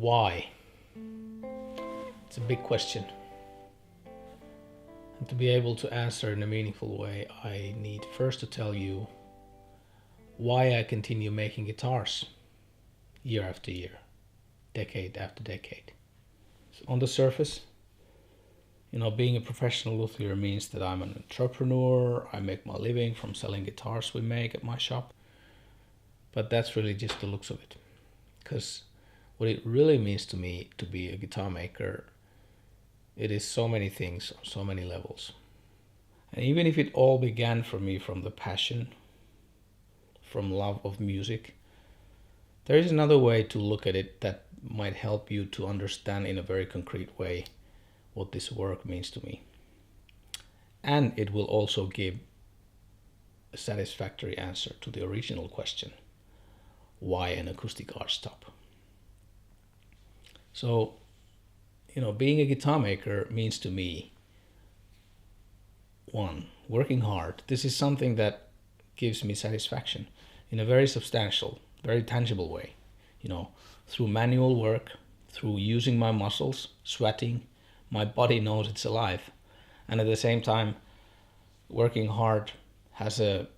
why? It's a big question. And to be able to answer in a meaningful way, I need first to tell you why I continue making guitars year after year, decade after decade. So on the surface, being a professional luthier means that I'm an entrepreneur. I make my living from selling guitars we make at my shop. But that's really just the looks of it. Because what it really means to me to be a guitar maker, it is so many things on so many levels. And even if it all began for me from the passion, from love of music, there is another way to look at it that might help you to understand in a very concrete way what this work means to me. And it will also give a satisfactory answer to the original question, why an acoustic archtop? So, being a guitar maker means to me, one, working hard. This is something that gives me satisfaction in a very substantial, very tangible way. Through manual work, through using my muscles, sweating, my body knows it's alive. And at the same time, working hard has a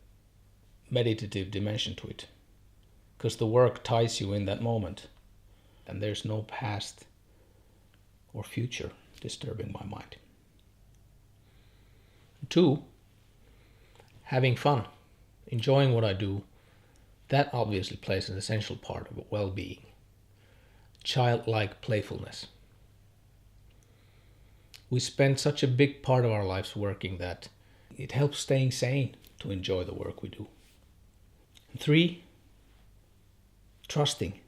meditative dimension to it. Because the work ties you in that moment. And there's no past or future disturbing my mind. Two, having fun, enjoying what I do, that obviously plays an essential part of well-being. Childlike playfulness. We spend such a big part of our lives working that it helps staying sane to enjoy the work we do. And three, trusting.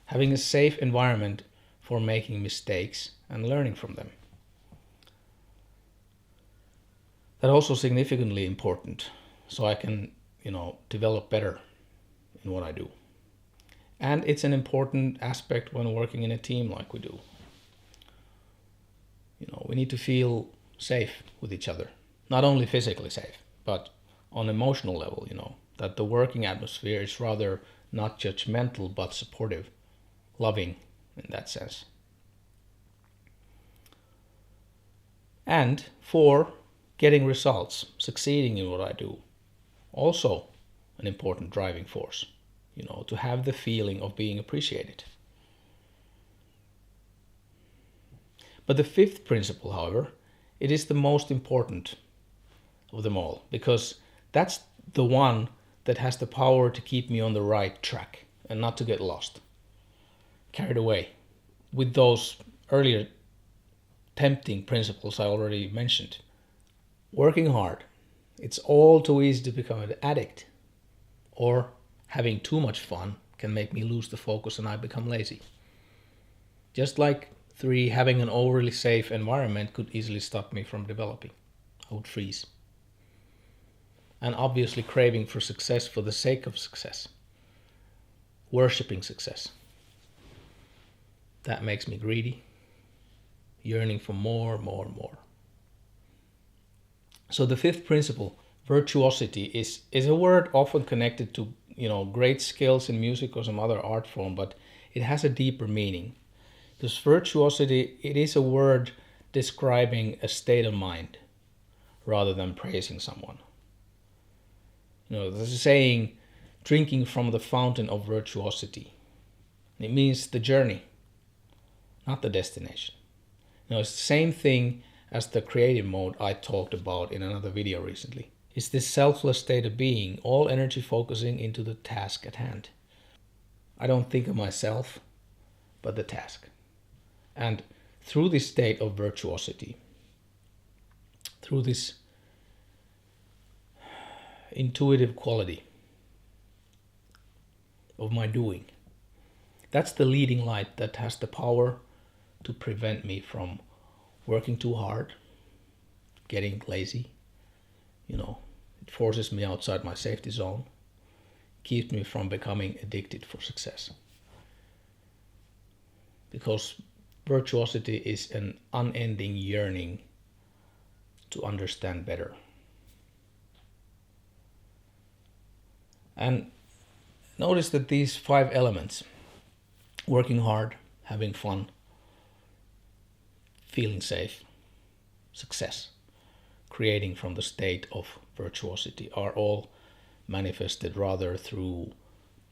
Having a safe environment for making mistakes and learning from them. That's also significantly important, so I can, develop better in what I do. And it's an important aspect when working in a team like we do. We need to feel safe with each other. Not only physically safe, but on emotional level, that the working atmosphere is rather not judgmental, but supportive, loving in that sense. And four, getting results, succeeding in what I do. Also an important driving force, to have the feeling of being appreciated. But the fifth principle, however, it is the most important of them all, because that's the one that has the power to keep me on the right track and not to get lost, carried away with those earlier tempting principles I already mentioned. Working hard. It's all too easy to become an addict, or having too much fun can make me lose the focus and I become lazy. Just like three, having an overly safe environment could easily stop me from developing. I would freeze. And obviously craving for success for the sake of success. Worshipping success. That makes me greedy, yearning for more. So the fifth principle, virtuosity, is a word often connected to great skills in music or some other art form, but it has a deeper meaning. Because virtuosity, it is a word describing a state of mind rather than praising someone. There's a saying, drinking from the fountain of virtuosity. It means the journey, not the destination. It's the same thing as the creative mode I talked about in another video recently. It's this selfless state of being, all energy focusing into the task at hand. I don't think of myself, but the task. And through this state of virtuosity, through this intuitive quality of my doing, that's the leading light that has the power to prevent me from working too hard, getting lazy. It forces me outside my safety zone, keeps me from becoming addicted for success. Because virtuosity is an unending yearning to understand better. And notice that these 5 elements, working hard, having fun, feeling safe, success, creating from the state of virtuosity are all manifested rather through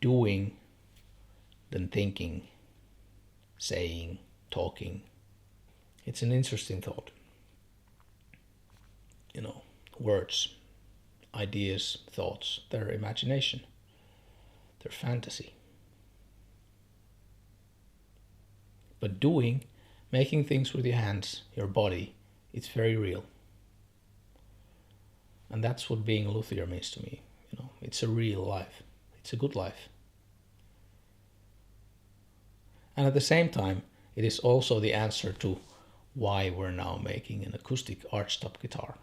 doing than thinking, saying, talking. It's an interesting thought. Words, ideas, thoughts, their imagination, their fantasy. But doing, making things with your hands, your body, it's very real. And that's what being a luthier means to me. It's a real life. It's a good life. And at the same time, it is also the answer to why we're now making an acoustic archtop guitar.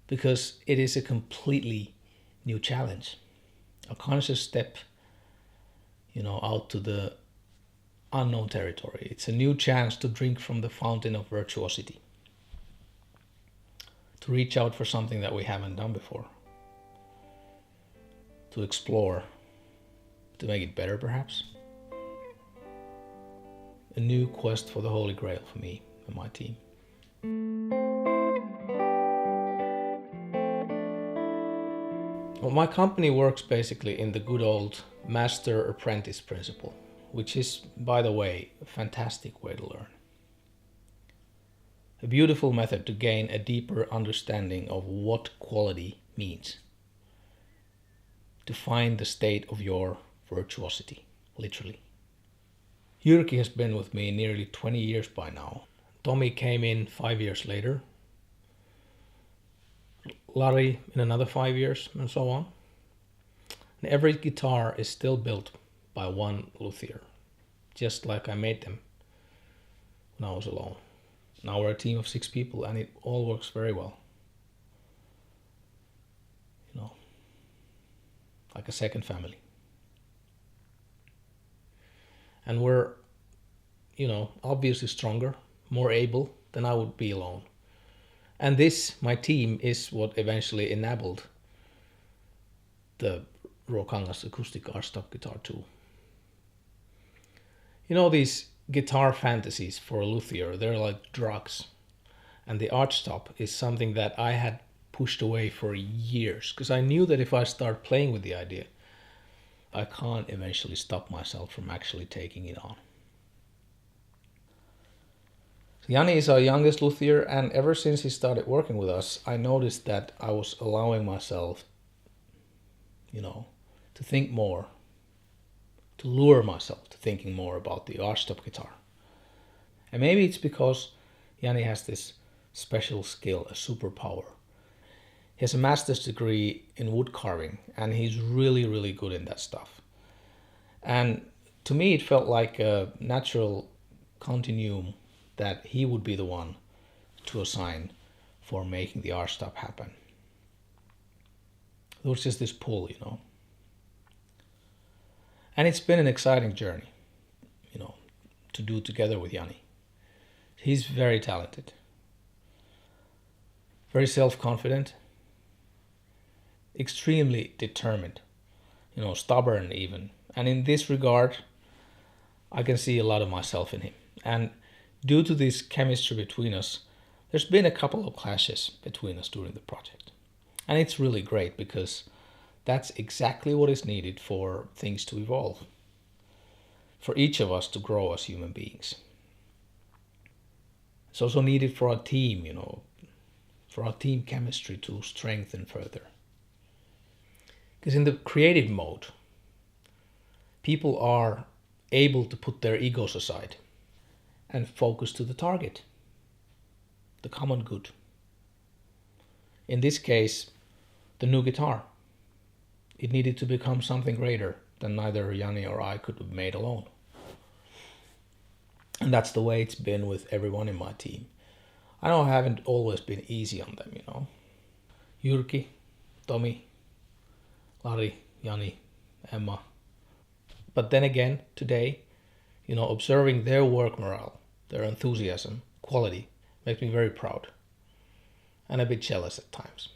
Because it is a completely new challenge, a conscious step, out to the unknown territory. It's a new chance to drink from the fountain of virtuosity, to reach out for something that we haven't done before, to explore, to make it better perhaps. A new quest for the Holy Grail for me and my team. Well, my company works basically in the good old master-apprentice principle, which is, by the way, a fantastic way to learn. A beautiful method to gain a deeper understanding of what quality means. To find the state of your virtuosity, literally. Jyrki has been with me nearly 20 years by now. Tommy came in 5 years later. Larry in another 5 years, and so on. And every guitar is still built by one luthier, just like I made them when I was alone. Now we're a team of 6 people, and it all works very well. Like a second family. And we're, obviously stronger, more able than I would be alone. And this, my team, is what eventually enabled the Ruokangas Acoustic Archtop Guitar 2. These guitar fantasies for a luthier, they're like drugs. And the Archtop is something that I had pushed away for years, because I knew that if I start playing with the idea, I can't eventually stop myself from actually taking it on. Jani is our youngest luthier, and ever since he started working with us, I noticed that I was allowing myself, to think more, to lure myself to thinking more about the archtop guitar. And maybe it's because Jani has this special skill, a superpower. He has a master's degree in wood carving, and he's really, really good in that stuff. And to me, it felt like a natural continuum that he would be the one to assign for making the archtop happen. There was just this pull, And it's been an exciting journey, to do together with Jani. He's very talented, very self-confident, extremely determined, stubborn even. And in this regard, I can see a lot of myself in him. And due to this chemistry between us, there's been a couple of clashes between us during the project. And it's really great, because that's exactly what is needed for things to evolve, for each of us to grow as human beings. It's also needed for our team, for our team chemistry to strengthen further. Because in the creative mode, people are able to put their egos aside and focus to the target, the common good. In this case, the new guitar. It needed to become something greater than neither Jani or I could have made alone. And that's the way it's been with everyone in my team. I know I haven't always been easy on them, Jyrki, Tommy, Lari, Jani, Emma. But then again, today, observing their work morale, their enthusiasm, quality, makes me very proud. And a bit jealous at times.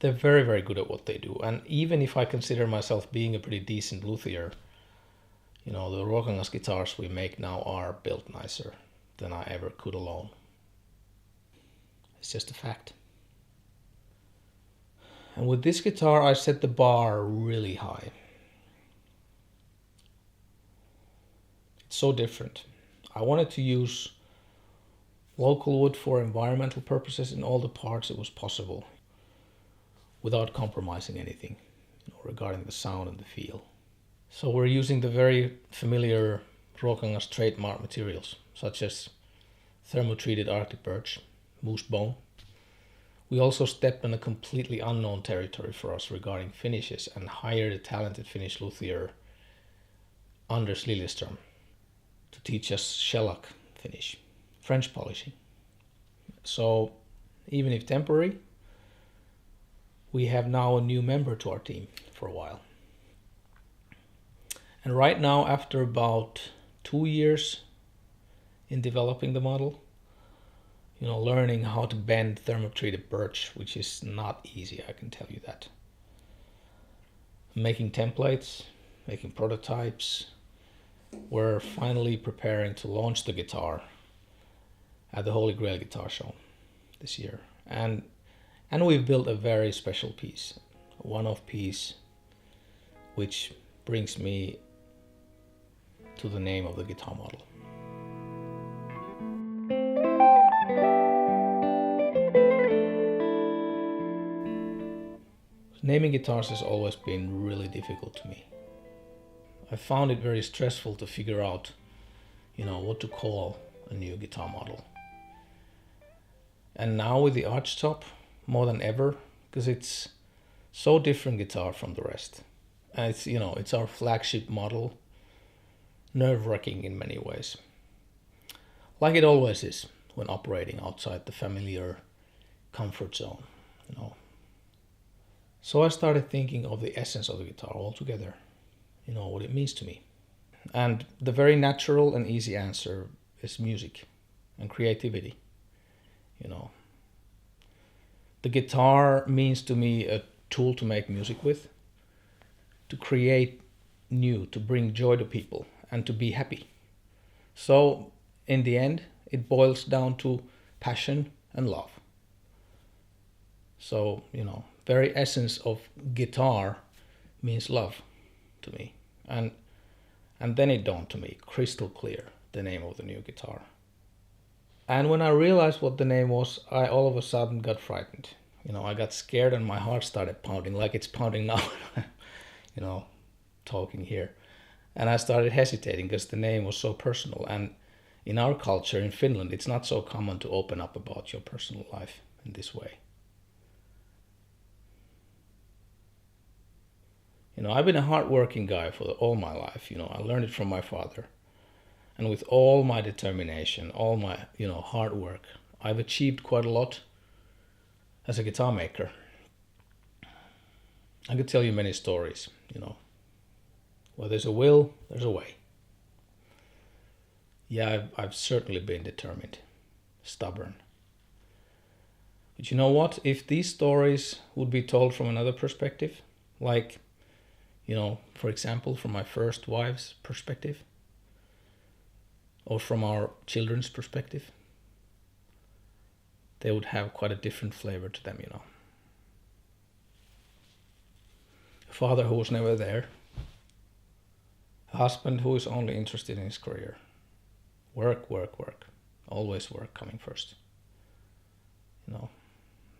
They're very, very good at what they do. And even if I consider myself being a pretty decent luthier, You know, the Ruokangas guitars we make now are built nicer than I ever could alone. It's just a fact. And with this guitar, I set the bar really high. It's so different. I wanted to use local wood for environmental purposes in all the parts it was possible, without compromising anything, regarding the sound and the feel. So we're using the very familiar Ruokangas trademark materials, such as thermotreated Arctic birch, moose bone. We also stepped on a completely unknown territory for us regarding finishes and hired a talented Finnish luthier, Anders Lilleström, to teach us shellac finish, French polishing. So even if temporary, we have now a new member to our team for a while. And right now, after about 2 years in developing the model, learning how to bend thermotreated birch, which is not easy, I can tell you that. Making templates, making prototypes. We're finally preparing to launch the guitar at the Holy Grail Guitar Show this year. And we've built a very special piece, a one-off piece, which brings me to the name of the guitar model. Naming guitars has always been really difficult to me. I found it very stressful to figure out, what to call a new guitar model. And now with the Archtop, more than ever, because it's so different guitar from the rest. And it's our flagship model, nerve-wracking in many ways. Like it always is when operating outside the familiar comfort zone, So I started thinking of the essence of the guitar altogether, what it means to me. And the very natural and easy answer is music and creativity, The guitar means to me a tool to make music with, to create new, to bring joy to people, and to be happy. So in the end, it boils down to passion and love. So, very essence of guitar means love to me. And then it dawned to me, crystal clear, the name of the new guitar. And when I realized what the name was, I all of a sudden got frightened. I got scared and my heart started pounding like it's pounding now, talking here. And I started hesitating because the name was so personal. And in our culture in Finland, it's not so common to open up about your personal life in this way. I've been a hardworking guy for all my life. I learned it from my father. And with all my determination, all my, hard work, I've achieved quite a lot as a guitar maker. I could tell you many stories, Where there's a will, there's a way. Yeah, I've certainly been determined, stubborn. But you know what? If these stories would be told from another perspective, like, for example, from my first wife's perspective, or from our children's perspective, they would have quite a different flavor to them, A father who was never there, a husband who is only interested in his career. Work, work, work. Always work coming first.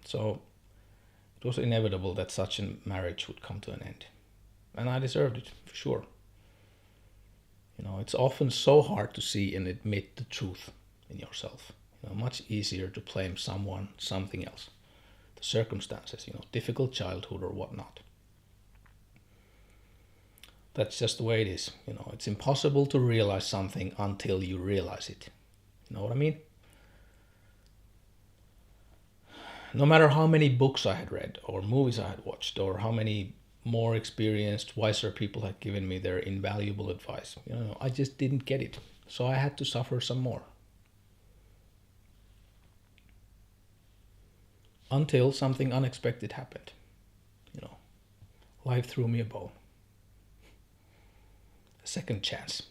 So it was inevitable that such a marriage would come to an end. And I deserved it, for sure. It's often so hard to see and admit the truth in yourself. Much easier to blame someone, something else. The circumstances, difficult childhood or whatnot. That's just the way it is. It's impossible to realize something until you realize it. You know what I mean? No matter how many books I had read or movies I had watched or how many more experienced, wiser people had given me their invaluable advice, I just didn't get it. So I had to suffer some more. Until something unexpected happened. Life threw me a bone. a second chance.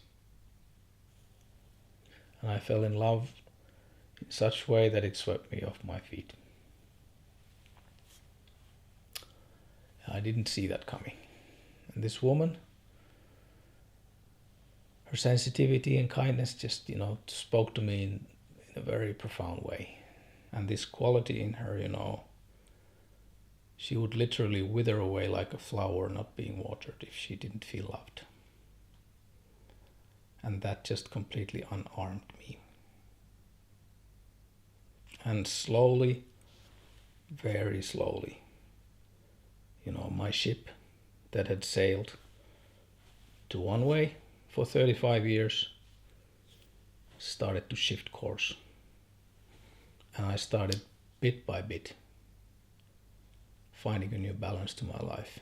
And I fell in love in such a way that it swept me off my feet. I didn't see that coming. And this woman, her sensitivity and kindness just, spoke to me in a very profound way. And this quality in her, she would literally wither away like a flower not being watered if she didn't feel loved. And that just completely unarmed me. And slowly, very slowly, my ship that had sailed to one way for 35 years started to shift course. And I started bit by bit finding a new balance to my life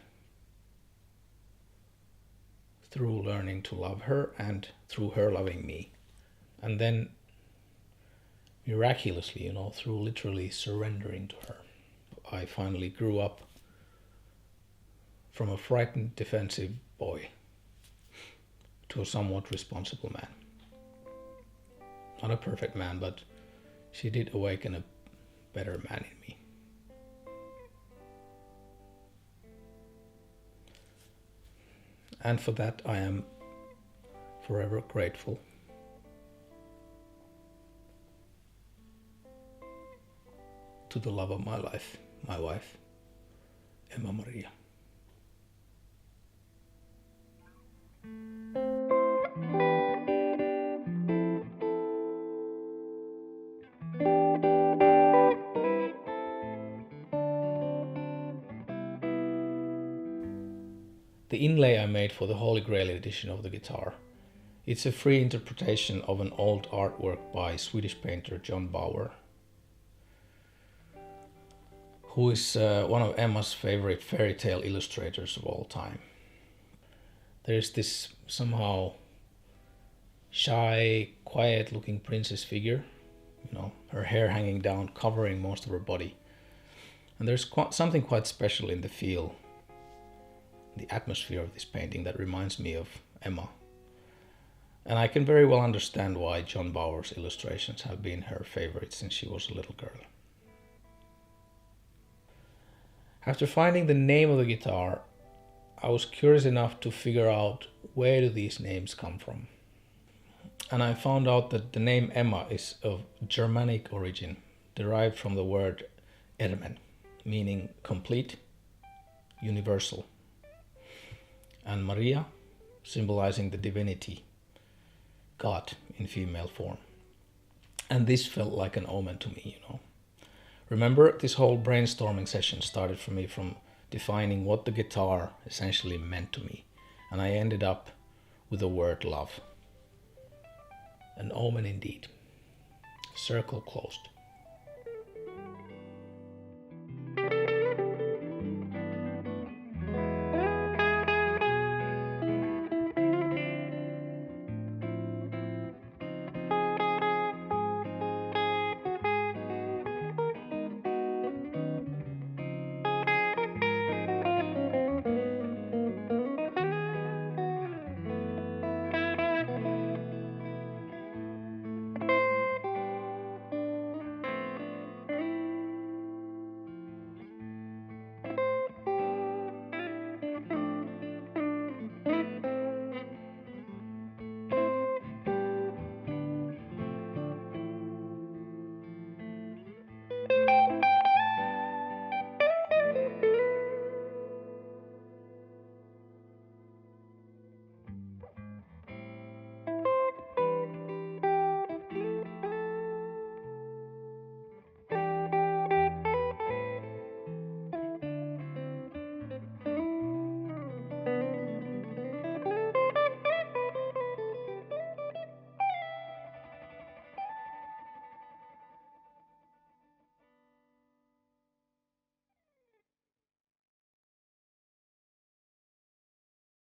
through learning to love her and through her loving me. And then miraculously, through literally surrendering to her, I finally grew up from a frightened, defensive boy to a somewhat responsible man. Not a perfect man, but she did awaken a better man in me. And for that I am forever grateful. To the love of my life, my wife, Emma Maria. The inlay I made for the Holy Grail edition of the guitar. It's a free interpretation of an old artwork by Swedish painter John Bauer, who is one of Emma's favorite fairy tale illustrators of all time. There's this somehow shy, quiet-looking princess figure, her hair hanging down, covering most of her body. And there's something quite special in the feel, the atmosphere of this painting that reminds me of Emma. And I can very well understand why John Bauer's illustrations have been her favorite since she was a little girl. After finding the name of the guitar, I was curious enough to figure out where do these names come from. And I found out that the name Emma is of Germanic origin, derived from the word ermen, meaning complete, universal, and Maria, symbolizing the divinity, God in female form. And this felt like an omen to me, Remember, this whole brainstorming session started for me from defining what the guitar essentially meant to me. And I ended up with the word love. An omen indeed. Circle closed.